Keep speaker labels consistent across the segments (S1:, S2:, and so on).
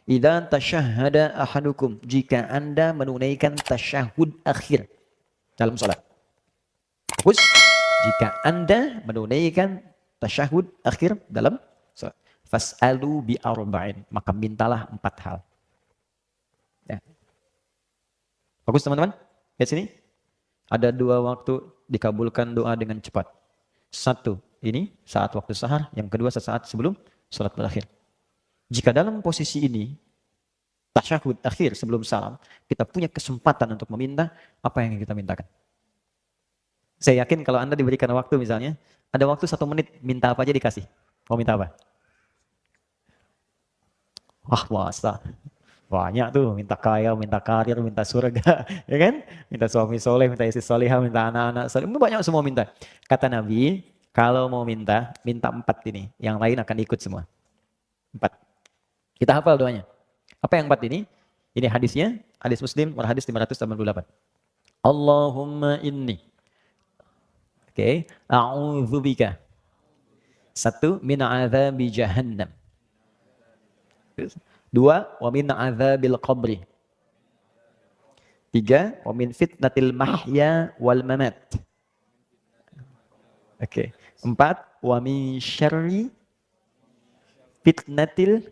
S1: Idza tasyahhada ahadukum, jika Anda menunaikan tasyahud akhir dalam salat. Fokus, jika Anda menunaikan tasyahud akhir dalam salat. Fas'alu bi arba'in, maka mintalah 4 hal. Ya. Fokus teman-teman. Lihat sini. Ada 2 waktu dikabulkan doa dengan cepat. 1, ini saat waktu sahar. Yang kedua sesaat sebelum salat berakhir. Jika dalam posisi ini, tasyahud akhir sebelum salam, kita punya kesempatan untuk meminta apa yang kita mintakan. Saya yakin kalau Anda diberikan waktu misalnya, ada waktu 1 menit, minta apa aja dikasih. Mau minta apa? Wah, masa. Banyak tuh, minta kaya, minta karir, minta surga, ya kan? Minta suami soleh, minta istri solehah, minta anak-anak soleh, banyak semua minta. Kata Nabi, kalau mau minta, minta 4 ini. Yang lain akan ikut semua. 4. Kita hafal doanya. Apa yang 4 ini? Ini hadisnya, hadis Muslim, hadis 588. Allahumma inni. Oke, a'udzubika. 1, min adzabi jahannam. 2, wa min adzabil qabri. 3, wa min fitnatil mahya wal mamat. Oke. 4, wa min syarri fitnatil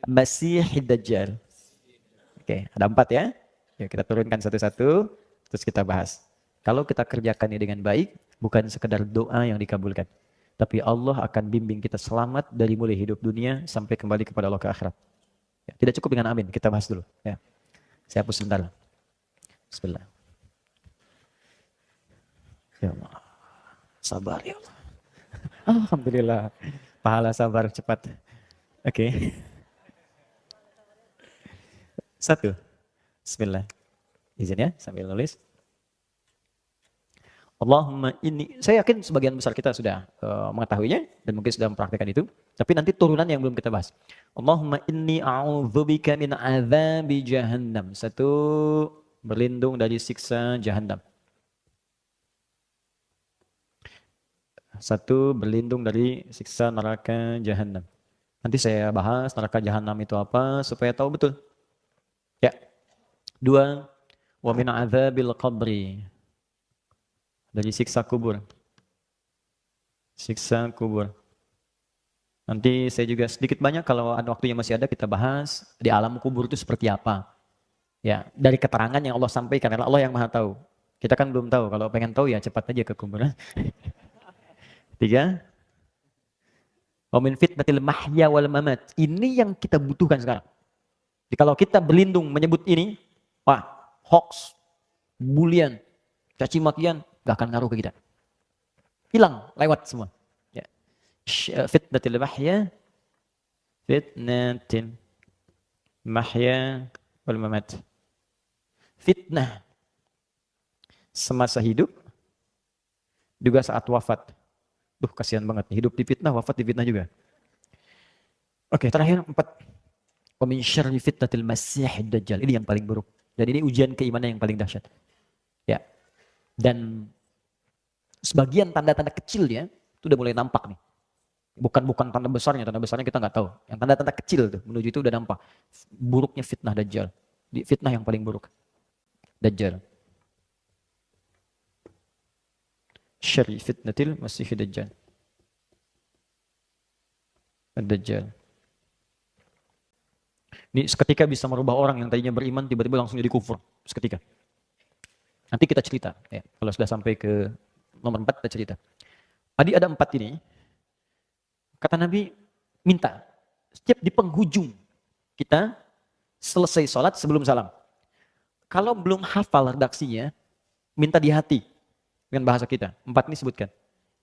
S1: masihid dajjal. Oke, ada 4 ya. Yuk kita turunkan satu-satu, terus kita bahas. Kalau kita kerjakan ini dengan baik, bukan sekedar doa yang dikabulkan, tapi Allah akan bimbing kita selamat dari mulai hidup dunia sampai kembali kepada Allah ke akhirat. Ya, tidak cukup dengan amin, kita bahas dulu. Ya. Saya hapus sebentar. Bismillah. Ya Allah. Sabar ya Allah. Alhamdulillah. Pahala sabar cepat. Oke. 1. Bismillah. Izin ya, sambil nulis. Allahumma inni, saya yakin sebagian besar kita sudah mengetahuinya dan mungkin sudah mempraktikkan itu, tapi nanti turunan yang belum kita bahas. Allahumma inni a'udzubika min adzabi jahannam. 1, berlindung dari siksa jahannam. 1, berlindung dari siksa neraka jahannam. Nanti saya bahas neraka jahannam itu apa supaya tahu betul. Ya. 2, wa min adzabil qabri. Dari siksa kubur. Siksa kubur. Nanti saya juga sedikit banyak kalau ada waktunya masih ada kita bahas di alam kubur itu seperti apa. Ya, dari keterangan yang Allah sampaikan, karena Allah yang Maha tahu. Kita kan belum tahu, kalau pengen tahu ya cepat aja ke kuburan. 3, wa min fitnatil mahya wal mamat. Ini yang kita butuhkan sekarang. Jadi kalau kita berlindung menyebut ini, wah, hoax, bulian, caci makian, gak akan ngaruh ke kita. Hilang, lewat semua. Ya. Fitnatil mahya, fitnatil mahya wal mamat. Fitnah semasa hidup, juga saat wafat. Duh, kasihan banget. Hidup di fitnah, wafat di fitnah juga. Oke, terakhir 4. Wa min syarri fitnatil masihid dajjal. Ini yang paling buruk. Dan ini ujian keimanan yang paling dahsyat. Ya. Dan sebagian tanda-tanda kecilnya itu udah mulai nampak nih. Bukan tanda besarnya kita nggak tahu. Yang tanda-tanda kecil tuh menuju itu udah nampak. Buruknya fitnah dajjal. Fitnah yang paling buruk. Dajjal. Syarri fitnatil masihid dajjal. Dajjal. Ini seketika bisa merubah orang yang tadinya beriman tiba-tiba langsung jadi kufur. Seketika. Nanti kita cerita. Ya, kalau sudah sampai ke nomor 4 kita cerita. Tadi ada 4 ini. Kata Nabi, minta. Setiap di penghujung kita selesai sholat sebelum salam. Kalau belum hafal redaksinya, minta di hati. Dengan bahasa kita. 4 ini sebutkan.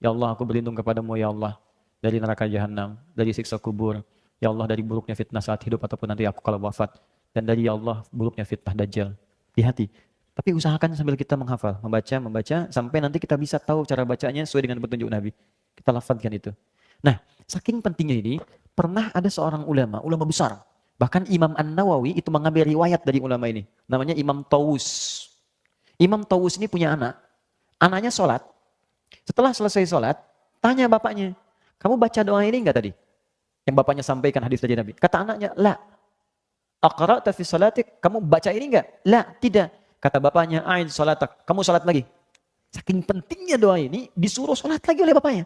S1: Ya Allah, aku berlindung kepadamu ya Allah. Dari neraka jahanam, dari siksa kubur. Ya Allah, dari buruknya fitnah saat hidup ataupun nanti aku kalau wafat. Dan dari ya Allah, buruknya fitnah dajjal. Di hati. Tapi usahakan sambil kita menghafal, membaca, sampai nanti kita bisa tahu cara bacanya sesuai dengan petunjuk Nabi. Kita lafadzkan itu. Nah, saking pentingnya ini, pernah ada seorang ulama besar. Bahkan Imam An-Nawawi itu mengambil riwayat dari ulama ini. Namanya Imam Tawus. Imam Tawus ini punya anak. Anaknya sholat. Setelah selesai sholat, tanya bapaknya, kamu baca doa ini enggak tadi? Yang bapaknya sampaikan hadis dari Nabi. Kata anaknya, lah. Aqra'ta fi salatik, kamu baca ini enggak? La, tidak. Kata bapaknya, a'id salatak, kamu salat lagi. Saking pentingnya doa ini, disuruh salat lagi oleh bapaknya.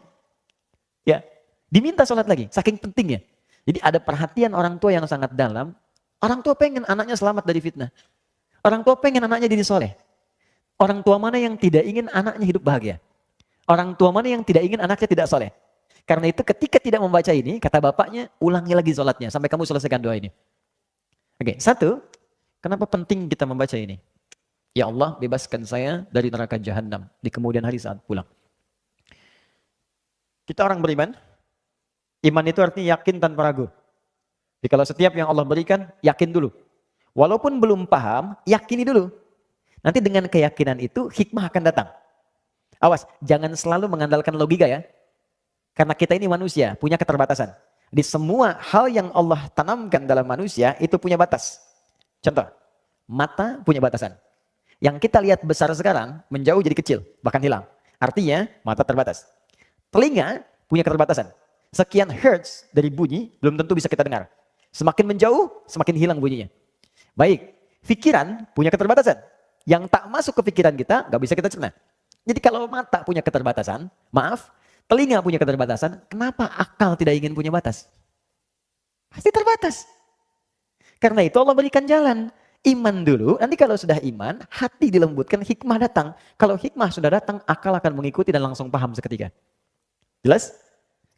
S1: Ya, diminta salat lagi, saking pentingnya. Jadi ada perhatian orang tua yang sangat dalam. Orang tua pengen anaknya selamat dari fitnah. Orang tua pengen anaknya jadi soleh. Orang tua mana yang tidak ingin anaknya hidup bahagia? Orang tua mana yang tidak ingin anaknya tidak soleh? Karena itu ketika tidak membaca ini, kata bapaknya, ulangi lagi sholatnya sampai kamu selesaikan doa ini. Oke, satu, kenapa penting kita membaca ini? Ya Allah, bebaskan saya dari neraka jahanam di kemudian hari saat pulang. Kita orang beriman, iman itu artinya yakin tanpa ragu. Jadi kalau setiap yang Allah berikan, yakin dulu. Walaupun belum paham, yakini dulu. Nanti dengan keyakinan itu, hikmah akan datang. Awas, jangan selalu mengandalkan logika ya. Karena kita ini manusia, punya keterbatasan. Di semua hal yang Allah tanamkan dalam manusia, itu punya batas. Contoh, mata punya batasan. Yang kita lihat besar sekarang, menjauh jadi kecil, bahkan hilang. Artinya, mata terbatas. Telinga punya keterbatasan. Sekian hertz dari bunyi, belum tentu bisa kita dengar. Semakin menjauh, semakin hilang bunyinya. Baik, pikiran punya keterbatasan. Yang tak masuk ke pikiran kita, nggak bisa kita cerna. Jadi kalau mata punya keterbatasan, maaf, telinga punya keterbatasan, kenapa akal tidak ingin punya batas? Pasti terbatas. Karena itu Allah berikan jalan. Iman dulu, nanti kalau sudah iman, hati dilembutkan, hikmah datang. Kalau hikmah sudah datang, akal akan mengikuti dan langsung paham seketika. Jelas?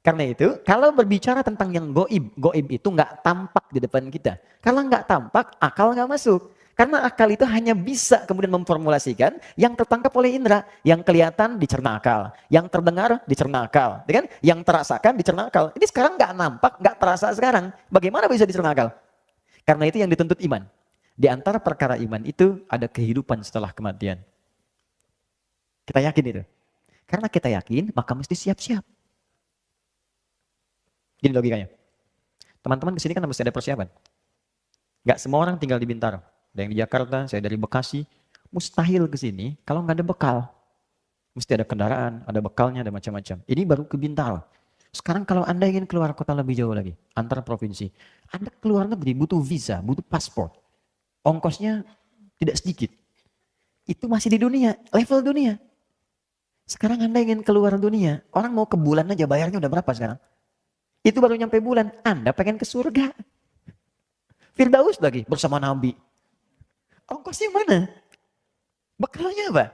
S1: Karena itu, kalau berbicara tentang yang goib itu nggak tampak di depan kita. Kalau nggak tampak, akal nggak masuk. Karena akal itu hanya bisa kemudian memformulasikan yang tertangkap oleh indera. Yang kelihatan dicerna akal. Yang terdengar dicerna akal. Kan? Yang terasakan dicerna akal. Ini sekarang nggak nampak, nggak terasa sekarang. Bagaimana bisa dicerna akal? Karena itu yang dituntut iman. Di antara perkara iman itu ada kehidupan setelah kematian. Kita yakin itu. Karena kita yakin, maka mesti siap-siap. Gini logikanya. Teman-teman kesini kan mesti ada persiapan. Nggak semua orang tinggal di Bintaro. Ada yang di Jakarta, saya dari Bekasi. Mustahil ke sini kalau nggak ada bekal. Mesti ada kendaraan, ada bekalnya, ada macam-macam. Ini baru ke Bintaro. Sekarang kalau Anda ingin keluar kota lebih jauh lagi, antar provinsi, Anda keluar negeri butuh visa, butuh paspor. Ongkosnya tidak sedikit. Itu masih di dunia, level dunia. Sekarang Anda ingin keluar dunia, orang mau ke bulan aja bayarnya udah berapa sekarang? Itu baru nyampe bulan, Anda pengen ke surga. Firdaus lagi bersama Nabi. Ongkosnya mana? Bekalnya apa?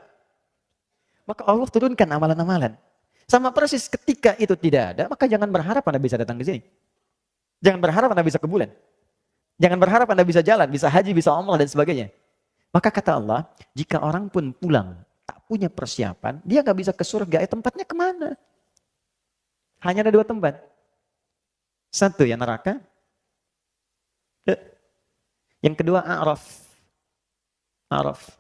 S1: Maka Allah turunkan amalan-amalan. Sama persis ketika itu tidak ada, maka jangan berharap Anda bisa datang ke sini. Jangan berharap Anda bisa ke bulan. Jangan berharap Anda bisa jalan, bisa haji, bisa umrah dan sebagainya. Maka kata Allah, jika orang pun pulang tak punya persiapan, dia nggak bisa ke surga. Tempatnya kemana? Hanya ada dua tempat. Satu ya neraka. Yang kedua A'raf. A'raf.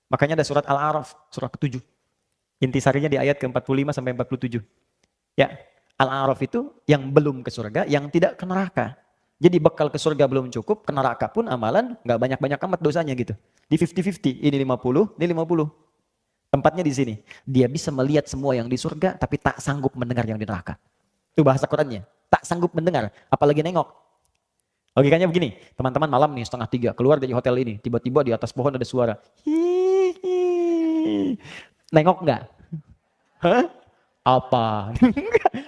S1: Makanya ada surat Al-A'raf, surat ke-7. Intisarinya di ayat ke-45 sampai 47. Ya, Al-A'raf itu yang belum ke surga, yang tidak ke neraka. Jadi bekal ke surga belum cukup, ke neraka pun amalan nggak banyak-banyak amat dosanya gitu. Di 50-50, ini 50, ini 50. Tempatnya di sini. Dia bisa melihat semua yang di surga, tapi tak sanggup mendengar yang di neraka. Itu bahasa Qurannya. Tak sanggup mendengar, apalagi nengok. Logikanya begini, teman-teman malam nih 2:30 keluar dari hotel ini, tiba-tiba di atas pohon ada suara. Hihihi. Nengok nggak? Hah? Apa?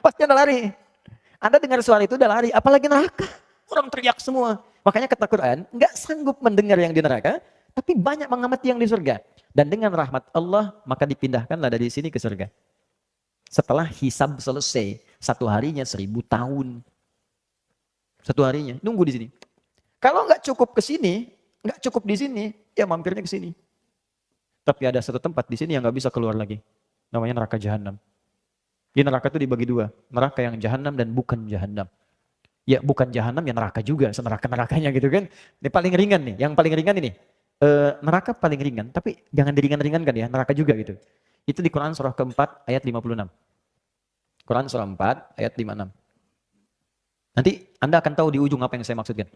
S1: Pasti Anda lari. Anda dengar suara itu udah lari, apalagi neraka. Orang teriak semua. Makanya kata Quran, nggak sanggup mendengar yang di neraka, tapi banyak mengamati yang di surga. Dan dengan rahmat Allah, maka dipindahkanlah dari sini ke surga. Setelah hisab selesai, satu harinya 1000 tahun. Satu harinya, nunggu di sini. Kalau nggak cukup ke sini, nggak cukup di sini, ya mampirnya ke sini. Tapi ada satu tempat di sini yang nggak bisa keluar lagi. Namanya neraka jahanam. Di neraka itu dibagi dua. Neraka yang jahanam dan bukan jahanam. Ya bukan jahanam, ya neraka juga. Seneraka-nerakanya gitu kan. Ini paling ringan nih. Yang paling ringan ini. Neraka paling ringan. Tapi jangan diringan-ringankan ya. Neraka juga gitu. Itu di Quran surah keempat ayat 56. Quran surah 4 ayat 56. Nanti Anda akan tahu di ujung apa yang saya maksudkan.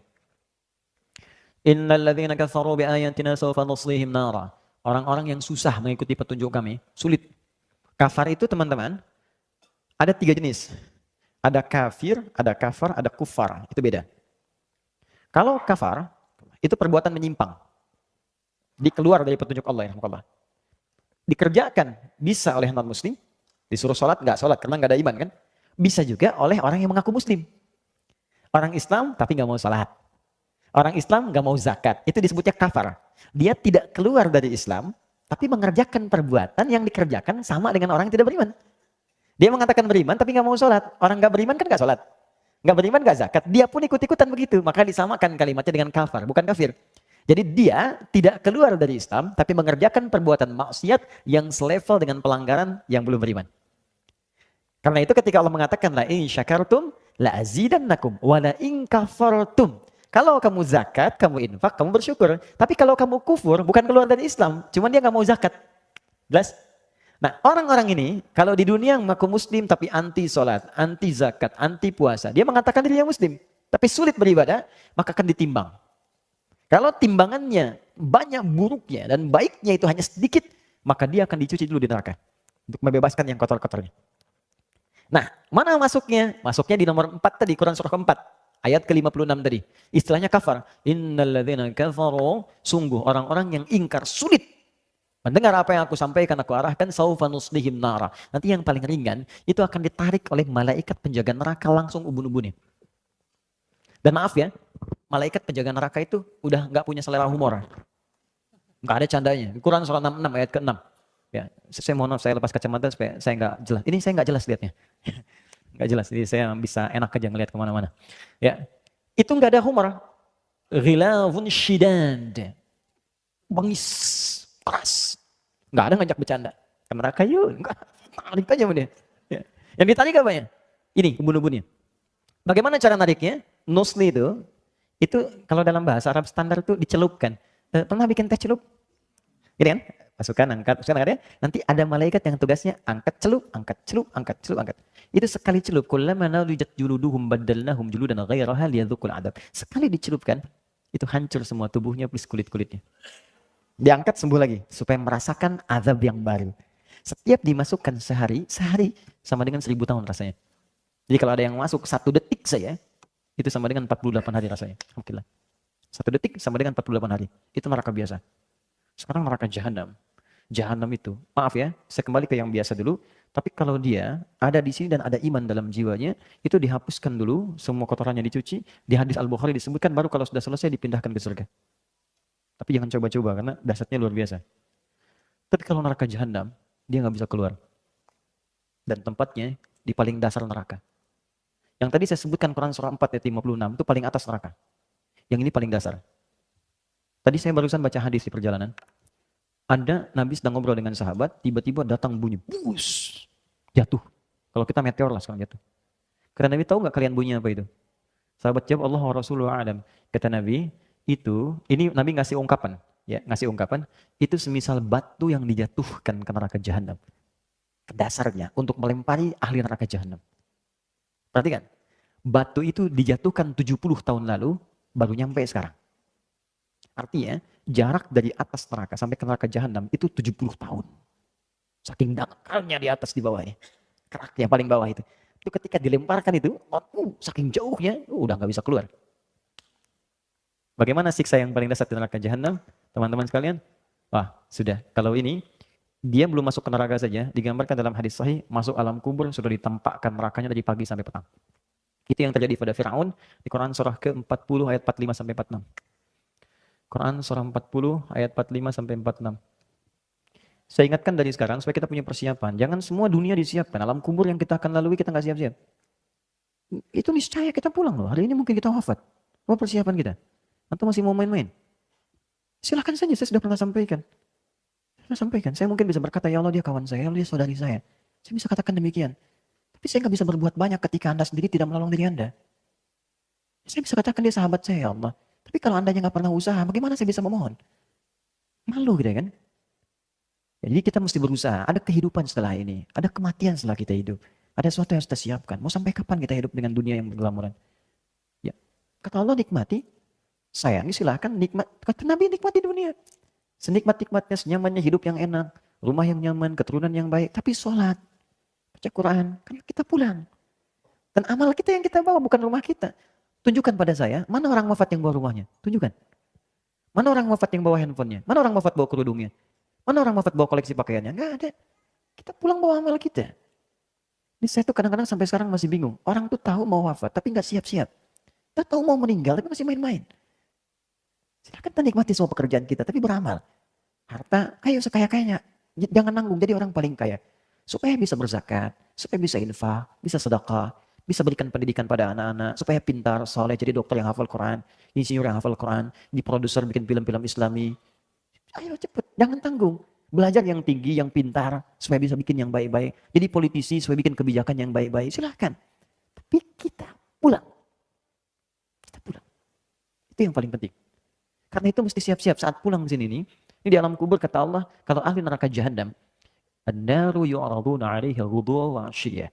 S1: Innal ladzina kafaru bi ayatina sawfa nuslihim nara. Orang-orang yang susah mengikuti petunjuk kami, sulit. Kafar itu teman-teman, ada 3 jenis. Ada kafir, ada kafar, ada kufar. Itu beda. Kalau kafar, itu perbuatan menyimpang. Dikeluar dari petunjuk Allah, ya. Dikerjakan bisa oleh non-muslim, disuruh sholat, nggak sholat karena nggak ada iman kan. Bisa juga oleh orang yang mengaku muslim. Orang Islam tapi nggak mau sholat. Orang Islam nggak mau zakat. Itu disebutnya kafar. Dia tidak keluar dari Islam, tapi mengerjakan perbuatan yang dikerjakan sama dengan orang yang tidak beriman. Dia mengatakan beriman tapi nggak mau sholat. Orang nggak beriman kan nggak sholat. Nggak beriman nggak zakat. Dia pun ikut-ikutan begitu. Maka disamakan kalimatnya dengan kafar, bukan kafir. Jadi dia tidak keluar dari Islam, tapi mengerjakan perbuatan maksiat yang selevel dengan pelanggaran yang belum beriman. Karena itu ketika Allah mengatakan la in syakartum la azidannakum wa la in kafartum. Kalau kamu zakat, kamu infak, kamu bersyukur. Tapi kalau kamu kufur, bukan keluar dari Islam, cuman dia nggak mau zakat. Jelas? Nah, orang-orang ini kalau di dunia mengaku muslim tapi anti sholat, anti zakat, anti puasa, dia mengatakan dirinya muslim, tapi sulit beribadah, maka akan ditimbang. Kalau timbangannya banyak buruknya dan baiknya itu hanya sedikit, maka dia akan dicuci dulu di neraka untuk membebaskan yang kotor-kotornya. Nah, mana masuknya? Masuknya di nomor 4 tadi, Quran surah keempat, ayat ke-56 tadi. Istilahnya kafar. Innalladzina kafaru, sungguh orang-orang yang ingkar, sulit mendengar apa yang aku sampaikan, aku arahkan, saufa nuslihim nara. Nanti yang paling ringan, itu akan ditarik oleh malaikat penjaga neraka langsung ubun-ubunnya. Dan maaf ya, malaikat penjaga neraka itu udah nggak punya selera humor. Nggak ada candanya. Quran surah 66 ayat ke-6. Ya, saya mohon maaf, saya lepas kacamata supaya saya nggak jelas. Ini saya nggak jelas lihatnya. Nggak jelas, jadi saya bisa enak aja ngelihat kemana-mana. Ya, itu nggak ada humor. Ghilafun shidad. Bengis, keras. Nggak ada ngajak bercanda. Ke neraka yuk, nggak. Tarik aja sama dia. Ya. Yang ditarik apa ya? Ini, ubun-ubunnya. Bagaimana cara nariknya? Nusli itu kalau dalam bahasa Arab standar itu dicelupkan. Pernah bikin teh celup? Ini kan? Masukkan, angkat, ya. Nanti ada malaikat yang tugasnya angkat, celup, angkat, celup, angkat, celup, angkat. Itu sekali celup. Kullama nadijat juluduhum baddalnahum juludan ghairaha liyadzuqul adab. Sekali dicelupkan, itu hancur semua tubuhnya plus kulit-kulitnya. Diangkat sembuh lagi supaya merasakan azab yang baru. Setiap dimasukkan sehari sama dengan 1000 tahun rasanya. Jadi kalau ada yang masuk 1 detik saja, itu sama dengan 48 hari rasanya. Alhamdulillah. 1 detik sama dengan 48 hari. Itu neraka biasa. Sekarang neraka jahanam. Jahanam itu, maaf ya, saya kembali ke yang biasa dulu. Tapi kalau dia ada di sini dan ada iman dalam jiwanya, itu dihapuskan dulu, semua kotorannya dicuci. Di hadis Al-Bukhari disebutkan baru kalau sudah selesai dipindahkan ke surga. Tapi jangan coba-coba karena dahsyatnya luar biasa. Tapi kalau neraka jahanam, dia nggak bisa keluar. Dan tempatnya di paling dasar neraka. Yang tadi saya sebutkan Quran surah 4 ayat 56 itu paling atas neraka. Yang ini paling dasar. Tadi saya barusan baca hadis di perjalanan. Ada Nabi sedang ngobrol dengan sahabat, tiba-tiba datang bunyi, bus, jatuh. Kalau kita meteor lah sekarang jatuh. Karena Nabi tahu nggak kalian bunyinya apa itu? Sahabat jawab, Allah wa Rasulullah a'lam. Kata Nabi, ini Nabi ngasih ungkapan, ya ngasih ungkapan, itu semisal batu yang dijatuhkan ke neraka jahanam. Ke dasarnya untuk melempari ahli neraka jahanam. Perhatikan, batu itu dijatuhkan 70 tahun lalu, baru nyampe sekarang. Artinya, jarak dari atas neraka sampai ke neraka jahanam itu 70 tahun. Saking dangkalnya di atas di bawahnya. Keraknya paling bawah itu. Itu ketika dilemparkan itu, saking jauhnya, udah nggak bisa keluar. Bagaimana siksa yang paling dasar di neraka jahanam? Teman-teman sekalian, wah sudah. Kalau ini, dia belum masuk ke neraka saja, digambarkan dalam hadis sahih, masuk alam kubur, sudah ditempakkan nerakanya dari pagi sampai petang. Itu yang terjadi pada Fir'aun di Quran surah ke-40 ayat 45 sampai 46. Quran surah 40 ayat 45 sampai 46. Saya ingatkan dari sekarang supaya kita punya persiapan. Jangan semua dunia disiapkan. Alam kubur yang kita akan lalui kita nggak siap-siap. Itu niscaya kita pulang loh. Hari ini mungkin kita wafat. Apa persiapan kita? Atau masih mau main-main? Silahkan saja, saya sudah pernah sampaikan. Saya mungkin bisa berkata, ya Allah dia kawan saya, ya Allah dia saudari saya. Saya bisa katakan demikian. Tapi saya nggak bisa berbuat banyak ketika Anda sendiri tidak menolong diri Anda. Saya bisa katakan dia sahabat saya, ya Allah. Tapi kalau Anda nggak pernah usaha, bagaimana saya bisa memohon? Malu gitu kan? Ya, jadi kita mesti berusaha. Ada kehidupan setelah ini. Ada kematian setelah kita hidup. Ada sesuatu yang harus kita siapkan. Mau sampai kapan kita hidup dengan dunia yang bergelamuran? Ya, kata Allah nikmati. Sayangi silahkan nikmat. Kata Nabi nikmati dunia. Senikmat-nikmatnya, senyamannya hidup yang enak. Rumah yang nyaman, keturunan yang baik. Tapi sholat. Baca Quran. Karena kita pulang. Dan amal kita yang kita bawa bukan rumah kita. Tunjukkan pada saya, mana orang wafat yang bawa rumahnya? Tunjukkan. Mana orang wafat yang bawa handphonenya? Mana orang wafat bawa kerudungnya? Mana orang wafat bawa koleksi pakaiannya? Nggak ada. Kita pulang bawa amal kita. Ini saya tuh kadang-kadang sampai sekarang masih bingung. Orang tuh tahu mau wafat, tapi nggak siap-siap. Kita tahu mau meninggal, tapi masih main-main. Silakan kita nikmati semua pekerjaan kita, tapi beramal. Harta, ayo sekaya-kayanya. Jangan nanggung jadi orang paling kaya. Supaya bisa berzakat, supaya bisa infak, bisa sedekah, bisa berikan pendidikan pada anak-anak, supaya pintar, soleh, jadi dokter yang hafal Quran, insinyur yang hafal Quran, di produser bikin film-film Islami. Ayo cepet, jangan tanggung. Belajar yang tinggi, yang pintar, supaya bisa bikin yang baik-baik. Jadi politisi, supaya bikin kebijakan yang baik-baik. Silahkan. Tapi kita pulang. Kita pulang. Itu yang paling penting. Karena itu mesti siap-siap saat pulang ke sini nih. Ini di alam kubur kata Allah, kalau ahli neraka jahanam, an-naru yu'raduna 'alaiha ghuduwwan wa 'ashiyya.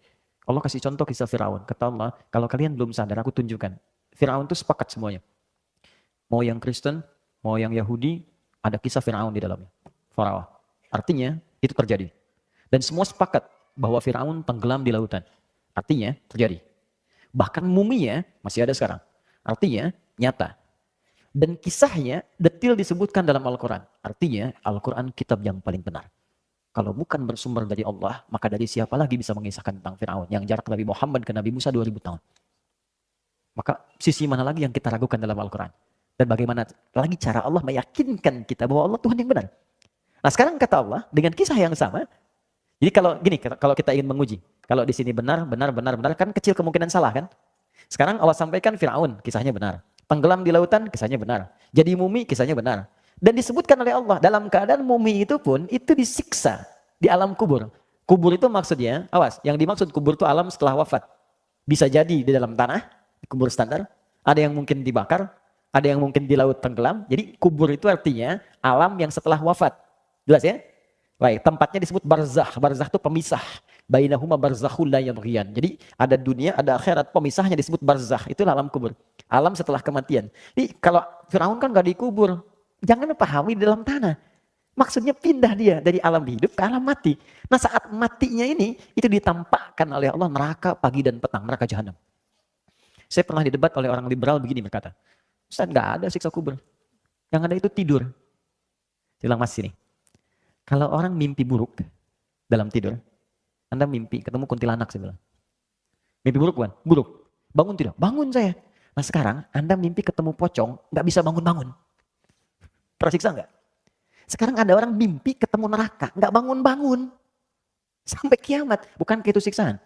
S1: Allah kasih contoh kisah Firaun. Kata Allah, kalau kalian belum sadar, aku tunjukkan. Firaun itu sepakat semuanya. Mau yang Kristen, mau yang Yahudi, ada kisah Firaun di dalamnya. Farawa. Artinya, itu terjadi. Dan semua sepakat bahwa Firaun tenggelam di lautan. Artinya, terjadi. Bahkan muminya masih ada sekarang. Artinya, nyata. Dan kisahnya detil disebutkan dalam Al-Quran. Artinya, Al-Quran kitab yang paling benar. Kalau bukan bersumber dari Allah, maka dari siapa lagi bisa mengisahkan tentang Firaun yang jarak Nabi Muhammad ke Nabi Musa 2000 tahun. Maka sisi mana lagi yang kita ragukan dalam Al-Quran? Dan bagaimana lagi cara Allah meyakinkan kita bahwa Allah Tuhan yang benar? Nah sekarang kata Allah dengan kisah yang sama. Jadi kalau gini, kalau kita ingin menguji, kalau di sini benar, kan kecil kemungkinan salah kan? Sekarang Allah sampaikan Firaun, kisahnya benar. Tenggelam di lautan, kisahnya benar. Jadi mumi, kisahnya benar. Dan disebutkan oleh Allah, dalam keadaan mumi itu pun, itu disiksa di alam kubur. Kubur itu maksudnya, awas, yang dimaksud kubur itu alam setelah wafat. Bisa jadi di dalam tanah, di kubur standar. Ada yang mungkin dibakar, ada yang mungkin di laut tenggelam. Jadi kubur itu artinya alam yang setelah wafat. Jelas ya? Baik, tempatnya disebut barzah. Barzah itu pemisah. Bainahuma barzakhul la yabghiyan. Jadi ada dunia, ada akhirat, pemisahnya disebut barzah. Itu alam kubur. Alam setelah kematian. Jadi kalau Firaun kan gak dikubur. Jangan pahami di dalam tanah. Maksudnya pindah dia dari alam hidup ke alam mati. Nah saat matinya ini, itu ditampakkan oleh Allah neraka pagi dan petang, neraka jahanam. Saya pernah didebat oleh orang liberal begini berkata, Ustaz gak ada siksa kubur. Yang ada itu tidur. Saya bilang mas sini. Kalau orang mimpi buruk dalam tidur, Anda mimpi ketemu kuntilanak saya bilang. Mimpi buruk bukan? Buruk. Bangun tidak? Bangun saya. Nah sekarang Anda mimpi ketemu pocong, nggak bisa bangun-bangun. Tersiksa nggak? Sekarang ada orang mimpi ketemu neraka, nggak bangun-bangun. Sampai kiamat. Bukan itu siksaan.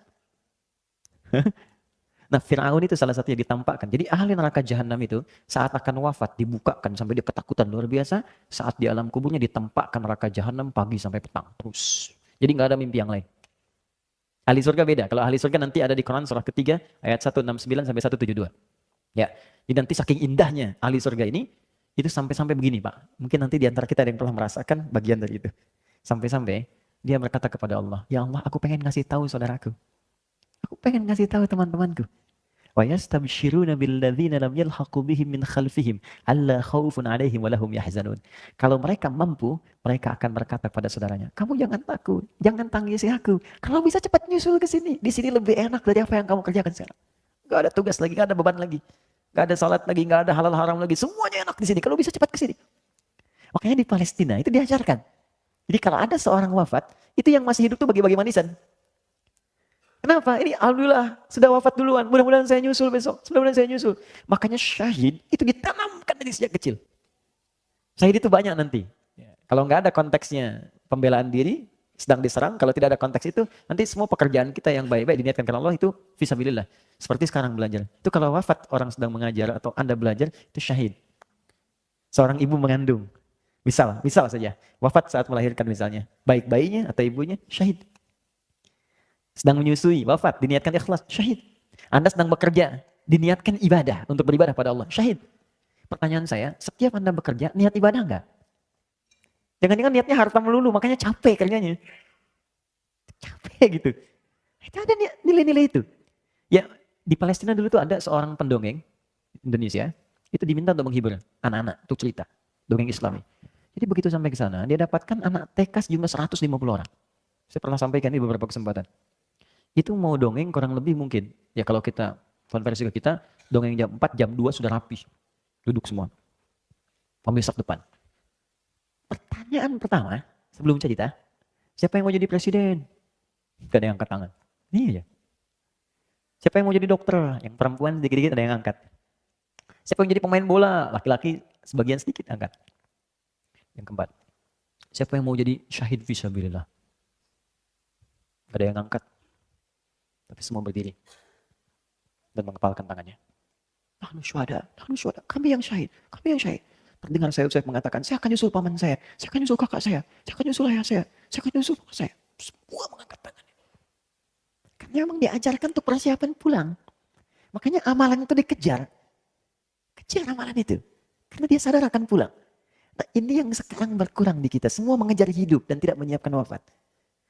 S1: Nah Fir'aun itu salah satu yang ditampakkan. Jadi ahli neraka jahanam itu saat akan wafat dibukakan sampai dia ketakutan luar biasa. Saat di alam kuburnya ditampakkan neraka jahanam pagi sampai petang. Terus. Jadi nggak ada mimpi yang lain. Ahli surga beda. Kalau ahli surga nanti ada di Quran surah ketiga ayat 169 sampai 172. Ya. Jadi nanti saking indahnya ahli surga ini itu sampai-sampai begini Pak. Mungkin nanti di antara kita ada yang pernah merasakan bagian dari itu. Sampai-sampai dia berkata kepada Allah, "Ya Allah, aku pengen ngasih tahu saudaraku. Aku pengen ngasih tahu teman-temanku. Wa yastabshiruna billadzina lam yalhaqu bihim min khalfihim alla khaufun 'alaihim wa lahum yahzanun." Kalau mereka mampu, mereka akan berkata pada saudaranya, "Kamu jangan takut, jangan tangisi aku. Kalau bisa cepat nyusul ke sini. Di sini lebih enak dari apa yang kamu kerjakan sekarang. Enggak ada tugas lagi, enggak ada beban lagi. Enggak ada salat lagi, enggak ada halal haram lagi. Semuanya enak di sini. Kalau bisa cepat ke sini." Makanya di Palestina itu diajarkan. Jadi kalau ada seorang wafat, itu yang masih hidup tuh bagi-bagi manisan. Kenapa? Ini alhamdulillah sudah wafat duluan. Mudah-mudahan saya nyusul besok. Mudah-mudahan saya nyusul. Makanya syahid itu ditanamkan dari sejak kecil. Syahid itu banyak nanti. Kalau nggak ada konteksnya pembelaan diri, sedang diserang. Kalau tidak ada konteks itu, nanti semua pekerjaan kita yang baik-baik diniatkan karena Allah itu fisabilillah. Seperti sekarang belajar. Itu kalau wafat orang sedang mengajar atau Anda belajar, itu syahid. Seorang ibu mengandung. Misal saja. Wafat saat melahirkan misalnya. Baik bayinya atau ibunya, syahid. Sedang menyusui, wafat, diniatkan ikhlas, syahid. Anda sedang bekerja, diniatkan ibadah untuk beribadah pada Allah, syahid. Pertanyaan saya, setiap Anda bekerja, niat ibadah enggak? Jangan-jangan niatnya harta melulu, makanya capek kerjanya. Capek gitu. Itu ada nilai-nilai itu. Ya, di Palestina dulu tuh ada seorang pendongeng Indonesia, itu diminta untuk menghibur anak-anak, untuk cerita, dongeng Islami. Jadi begitu sampai ke sana, dia dapatkan anak TK sejumlah 150 orang. Saya pernah sampaikan di beberapa kesempatan. Itu mau dongeng kurang lebih mungkin. Ya kalau kita konversi ke kita, dongeng jam 4, jam 2 sudah rapi. Duduk semua. pemisak depan. Pertanyaan pertama, sebelum cerita, siapa yang mau jadi presiden? Gak ada yang angkat tangan. Iya. Siapa yang mau jadi dokter? Yang perempuan dikit-dikit ada yang angkat. Siapa yang jadi pemain bola? Laki-laki sebagian sedikit angkat. Yang keempat, siapa yang mau jadi syahid fisabilillah? Gak ada yang angkat. Tapi semua berdiri dan mengepalkan tangannya. Nahnu syuhada, kami yang syahid, kami yang syahid. Terdengar saya mengatakan, saya akan nyusul paman saya akan nyusul kakak saya akan nyusul ayah saya akan nyusul bapak saya. Semua mengangkat tangannya. Karena memang diajarkan untuk persiapan pulang. Makanya amalan itu dikejar. Kejar amalan itu. Karena dia sadar akan pulang. Nah ini yang sekarang berkurang di kita. Semua mengejar hidup dan tidak menyiapkan wafat.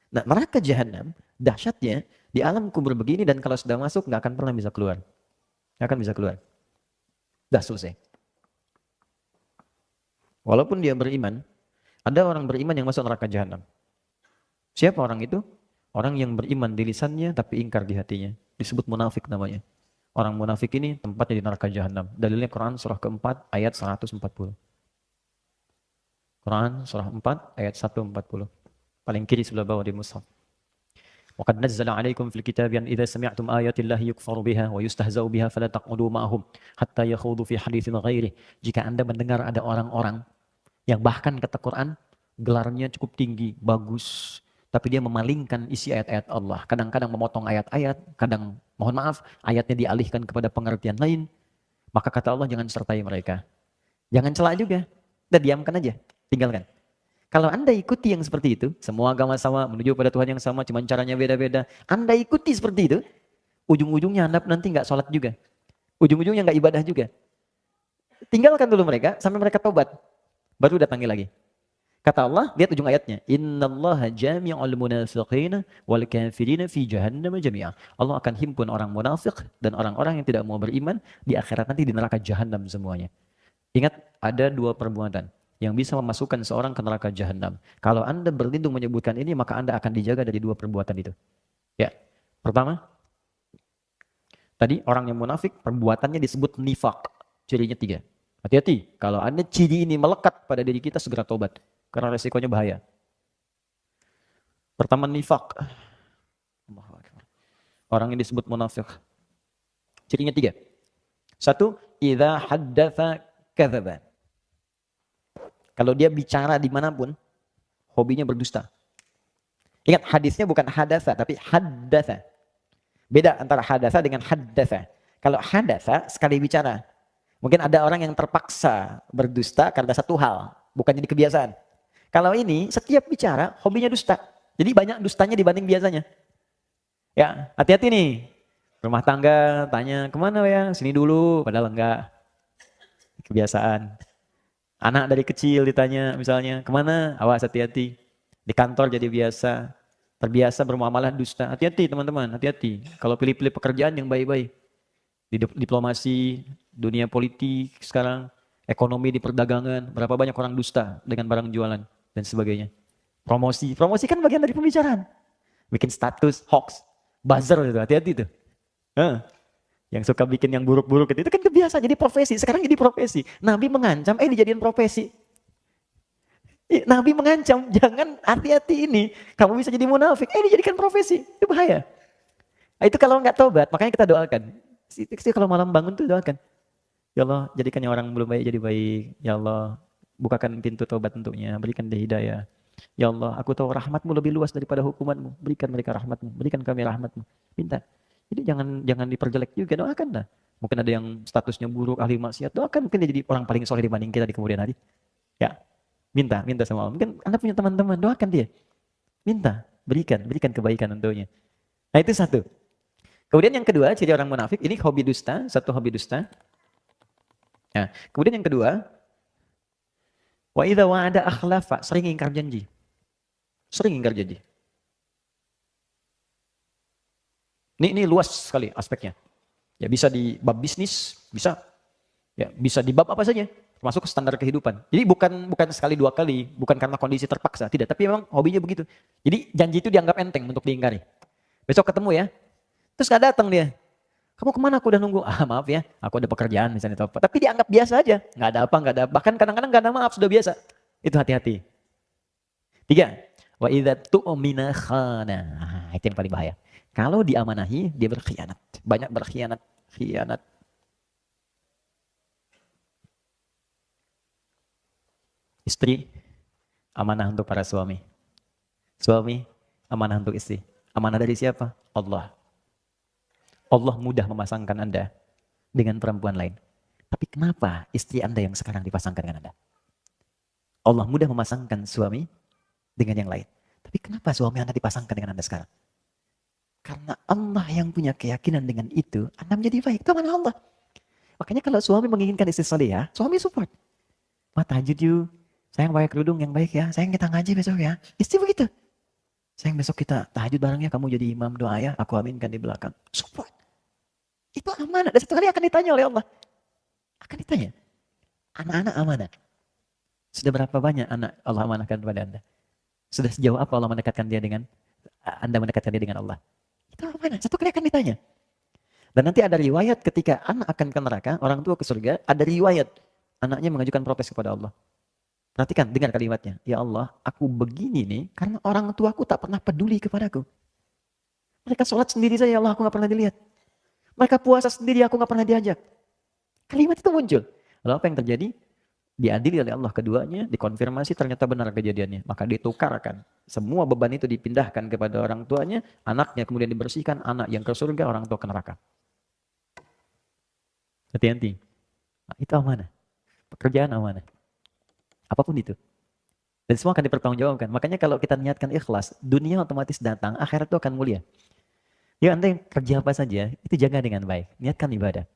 S1: Nah neraka jahanam, dahsyatnya di alam kubur begini, dan kalau sudah masuk nggak akan pernah bisa keluar. Nggak akan bisa keluar. Dah selesai. Walaupun dia beriman, ada orang beriman yang masuk neraka jahanam. Siapa orang itu? Orang yang beriman di lisannya tapi ingkar di hatinya. Disebut munafik namanya. Orang munafik ini tempatnya di neraka jahanam. Dalilnya Quran surah keempat ayat 140. Quran surah 4 ayat 140. Paling kiri sebelah bawah di mushaf. وَقَدْ نَزَّلَ عَلَيْكُمْ فِي الْكِتَابِ أَنْ إِذَا سَمِعْتُمْ آيَاتِ اللَّهِ يُكْفَرُ بِهَا وَيُسْتَهْزَأُ بِهَا فَلَا تَقْعُدُوا مَعَهُمْ حَتَّى يَخُوضُوا فِي حَدِيثٍ غَيْرِهِ. Jika Anda mendengar ada orang-orang yang bahkan kata Quran gelarnya cukup tinggi, bagus, tapi dia memalingkan isi ayat-ayat Allah. Kadang-kadang memotong ayat-ayat, kadang mohon maaf ayatnya dialihkan kepada pengertian lain. Maka kata Allah jangan sertai mereka. Jangan celak juga. Udah diamkan aja, tinggalkan. Kalau Anda ikuti yang seperti itu, semua agama sama, menuju pada Tuhan yang sama, cuma caranya beda-beda. Anda ikuti seperti itu, ujung-ujungnya Anda nanti nggak sholat juga. Ujung-ujungnya nggak ibadah juga. Tinggalkan dulu mereka, sampai mereka tobat. Baru datangi lagi. Kata Allah, lihat ujung ayatnya. Innallaha jami'ul munafiqina wal kafirina fi jahannam jami'a. Allah akan himpun orang munafik dan orang-orang yang tidak mau beriman di akhirat nanti di neraka jahanam semuanya. Ingat, ada dua perbuatan yang bisa memasukkan seorang ke neraka jahanam. Kalau Anda berlindung menyebutkan ini, maka Anda akan dijaga dari dua perbuatan itu. Ya, pertama, tadi orang yang munafik, perbuatannya disebut nifak. Cirinya 3. Hati-hati, kalau Anda ciri ini melekat pada diri kita, segera tobat. Karena resikonya bahaya. Pertama, nifak. Orang yang disebut munafik. Cirinya 3. 1, idza haddatsa kadzaba. Kalau dia bicara dimanapun, hobinya berdusta. Ingat, hadisnya bukan hadasa, tapi haddatsa. Beda antara hadasa dengan haddasa. Kalau hadasa, sekali bicara. Mungkin ada orang yang terpaksa berdusta karena satu hal, bukan jadi kebiasaan. Kalau ini, setiap bicara, hobinya dusta. Jadi banyak dustanya dibanding biasanya. Ya, hati-hati nih. Rumah tangga, tanya, kemana ya? Sini dulu, padahal enggak. Kebiasaan. Anak dari kecil ditanya misalnya, kemana? Awas hati-hati. Di kantor jadi biasa. Terbiasa bermuamalah dusta. Hati-hati teman-teman, hati-hati. Kalau pilih-pilih pekerjaan yang baik-baik. Di diplomasi, dunia politik sekarang, ekonomi di perdagangan, berapa banyak orang dusta dengan barang jualan dan sebagainya. Promosi kan bagian dari pembicaraan. Bikin status, hoax, buzzer itu, hati-hati tuh. Yang suka bikin yang buruk-buruk itu kan kebiasaan, jadi profesi. Sekarang jadi profesi. Nabi mengancam, dijadiin profesi. Nabi mengancam, jangan, hati-hati ini. Kamu bisa jadi munafik, dijadikan profesi. Itu bahaya. Nah, itu kalau nggak tobat, makanya kita doakan. Kalau malam bangun tuh doakan. Ya Allah, jadikan yang orang belum baik jadi baik. Ya Allah, bukakan pintu tobat untuknya, berikan dia hidayah. Ya Allah, aku tahu rahmatmu lebih luas daripada hukumanmu. Berikan mereka rahmatmu, berikan kami rahmatmu. Minta. Jadi jangan diperjelek juga, doakan lah. Mungkin ada yang statusnya buruk, ahli maksiat, doakan mungkin dia jadi orang paling soleh dibanding kita di kemudian hari. Ya, minta sama Allah. Mungkin Anda punya teman-teman, doakan dia. Minta, berikan kebaikan untuknya. Nah itu satu. Kemudian yang kedua, ciri orang munafik, ini hobi dusta, satu hobi dusta. Nah, kemudian yang kedua, wa idza wa'ada akhlafa, sering ingkar janji. Sering ingkar janji. Ini luas sekali aspeknya. Ya bisa di bab bisnis, bisa. Ya, bisa di bab apa saja, termasuk standar kehidupan. Jadi bukan sekali 2 kali, bukan karena kondisi terpaksa, tidak, tapi memang hobinya begitu. Jadi janji itu dianggap enteng untuk diingkari. Besok ketemu ya. Terus gak datang dia. Kamu kemana? Aku udah nunggu. Ah maaf ya, aku ada pekerjaan misalnya atau apa. Tapi dianggap biasa aja. Nggak ada apa, nggak ada. Bahkan kadang-kadang nggak ada maaf, sudah biasa. Itu hati-hati. Tiga, wa idza tu'mina khana. Itu yang paling bahaya. Kalau diamanahi, dia berkhianat. Banyak berkhianat. Khianat. Istri, amanah untuk para suami. Suami, amanah untuk istri. Amanah dari siapa? Allah. Allah mudah memasangkan Anda dengan perempuan lain. Tapi kenapa istri Anda yang sekarang dipasangkan dengan Anda? Allah mudah memasangkan suami dengan yang lain. Tapi kenapa suami Anda dipasangkan dengan Anda sekarang? Karena Allah yang punya keyakinan dengan itu, Anda menjadi baik. Itu amanah Allah. Makanya kalau suami menginginkan istri salihah, suami support. Ma tahajud yuk. Sayang pakai kerudung yang baik ya. Sayang kita ngaji besok ya. Istri begitu. Sayang besok kita tahajud bareng ya. Kamu jadi imam doa ya. Aku aminkan di belakang. Support. Itu amanah. Dan satu kali akan ditanya oleh Allah. Akan ditanya. Anak-anak amanah. Sudah berapa banyak anak Allah amanahkan kepada Anda? Sudah sejauh apa Allah mendekatkan dia dengan Anda mendekatkan dia dengan Allah? Itu amanah. Satu kali akan ditanya. Dan nanti ada riwayat ketika anak akan ke neraka, orang tua ke surga, ada riwayat anaknya mengajukan protes kepada Allah. Perhatikan, dengar kalimatnya. Ya Allah, aku begini nih karena orang tuaku tak pernah peduli kepadaku. Mereka sholat sendiri saja, ya Allah, aku gak pernah dilihat. Mereka puasa sendiri, aku gak pernah diajak. Kalimat itu muncul. Lalu apa yang terjadi? Diadili oleh Allah keduanya, dikonfirmasi ternyata benar kejadiannya. Maka ditukarkan. Semua beban itu dipindahkan kepada orang tuanya, anaknya kemudian dibersihkan, anak yang ke surga, orang tua ke neraka. Hati-hati. Nah, itu amanah. Pekerjaan amanah. Apapun itu. Dan semua akan dipertanggungjawabkan. Makanya kalau kita niatkan ikhlas, dunia otomatis datang, akhirat itu akan mulia. Ya Anda yang kerja apa saja, itu jaga dengan baik. Niatkan ibadah.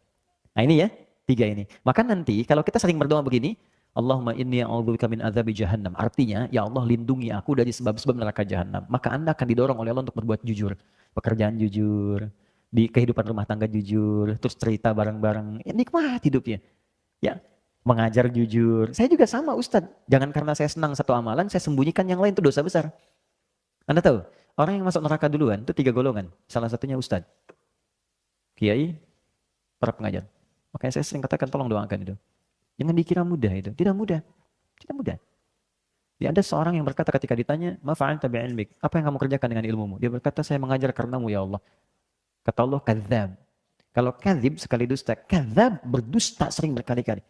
S1: Nah ini ya, 3 ini. Maka nanti kalau kita sering berdoa begini, Allahumma inni a'udzubika min adzabi jahannam. Artinya, ya Allah lindungi aku dari sebab-sebab neraka jahannam. Maka Anda akan didorong oleh Allah untuk berbuat jujur. Pekerjaan jujur, di kehidupan rumah tangga jujur, terus cerita bareng-bareng. Ya nikmat hidupnya. Ya, mengajar jujur. Saya juga sama Ustadz. Jangan karena saya senang satu amalan, saya sembunyikan yang lain, itu dosa besar. Anda tahu, orang yang masuk neraka duluan itu 3 golongan. Salah satunya Ustadz, kiai, para pengajar. Makanya saya sering katakan tolong doakan itu. Jangan dikira mudah itu. Tidak mudah. Tidak mudah. Dia ada seorang yang berkata ketika ditanya, "Ma fa'alta bi'ilmik?" Apa yang kamu kerjakan dengan ilmumu? Dia berkata, "Saya mengajar karenamu ya Allah." Kata Allah, "Kadzdzab." Kalau kadzib sekali dusta, kadzdzab berdusta sering berkali-kali.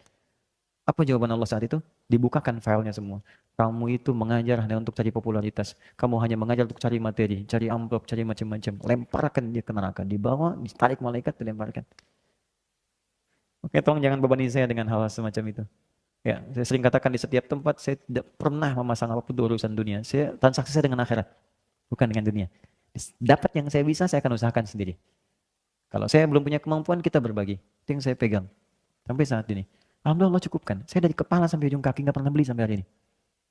S1: Apa jawaban Allah saat itu? Dibukakan filenya semua. Kamu itu mengajar hanya untuk cari popularitas. Kamu hanya mengajar untuk cari materi, cari amplop, cari macam-macam. Lemparkan dia ke neraka. Dibawa, ditarik malaikat, dilemparkan. Oke, tolong jangan bebani saya dengan hal semacam itu. Ya, saya sering katakan di setiap tempat, saya tidak pernah memasang apapun itu urusan dunia. Saya transaksi saya dengan akhirat, bukan dengan dunia. Dapat yang saya bisa, saya akan usahakan sendiri. Kalau saya belum punya kemampuan, kita berbagi. Itu yang saya pegang. Sampai saat ini. Alhamdulillah Allah cukupkan. Saya dari kepala sampai ujung kaki nggak pernah beli sampai hari ini.